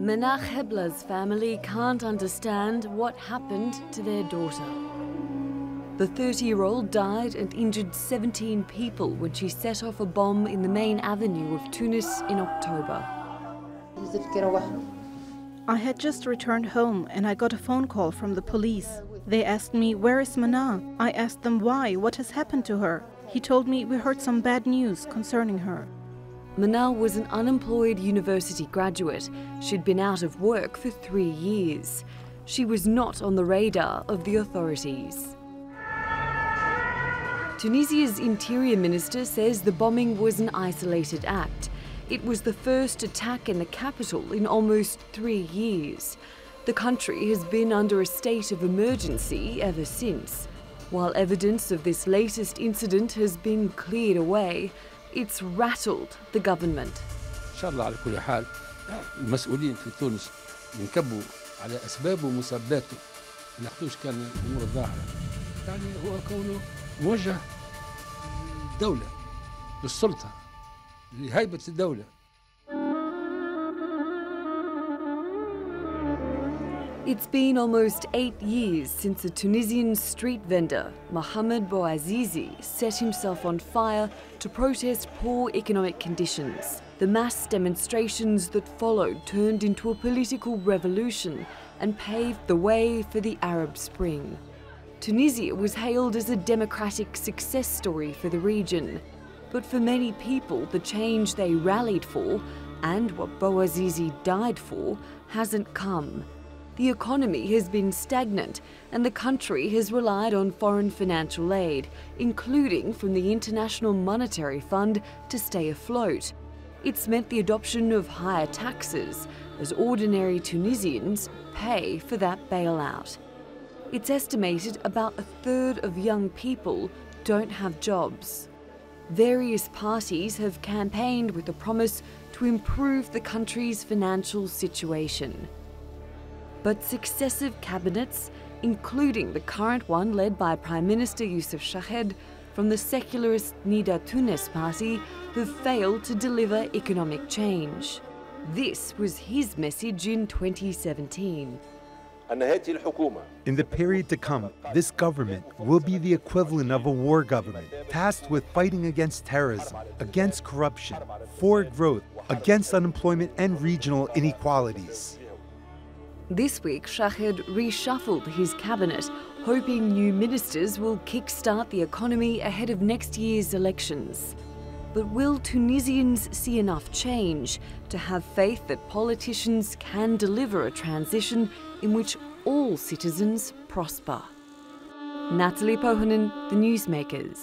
Menach Hebla's family can't understand what happened to their daughter. The 30-year-old died and injured 17 people when she set off a bomb in the main avenue of Tunis in October. I had just returned home and I got a phone call from the police. They asked me, "Where is Mana?" I asked them why, what has happened to her. He told me we heard some bad news concerning her. Mana was an unemployed university graduate. She'd been out of work for 3 years. She was not on the radar of the authorities. Tunisia's interior minister says the bombing was an isolated act. It was the first attack in the capital in almost 3 years. The country has been under a state of emergency ever since. While evidence of this latest incident has been cleared away, it's rattled the government. إن شاء الله على كل حال المسؤولين في تونس ينكبوا على أسبابه ومسبباته ما ياخذوش كان الأمور الظاهرة. يعني هو كونه موجه للدولة للسلطة لهيبة الدولة. It's been almost 8 years since a Tunisian street vendor, Mohamed Bouazizi, set himself on fire to protest poor economic conditions. The mass demonstrations that followed turned into a political revolution and paved the way for the Arab Spring. Tunisia was hailed as a democratic success story for the region. But for many people, the change they rallied for, and what Bouazizi died for, hasn't come. The economy has been stagnant and the country has relied on foreign financial aid, including from the International Monetary Fund, to stay afloat. It's meant the adoption of higher taxes as ordinary Tunisians pay for that bailout. It's estimated about a third of young people don't have jobs. Various parties have campaigned with the promise to improve the country's financial situation. But successive cabinets, including the current one led by Prime Minister Youssef Chahed from the secularist Nida Tounes party, have failed to deliver economic change. This was his message in 2017. In the period to come, this government will be the equivalent of a war government, tasked with fighting against terrorism, against corruption, for growth, against unemployment and regional inequalities. This week, Chahed reshuffled his cabinet, hoping new ministers will kickstart the economy ahead of next year's elections. But will Tunisians see enough change to have faith that politicians can deliver a transition in which all citizens prosper? Natalie Poyhonen, The Newsmakers.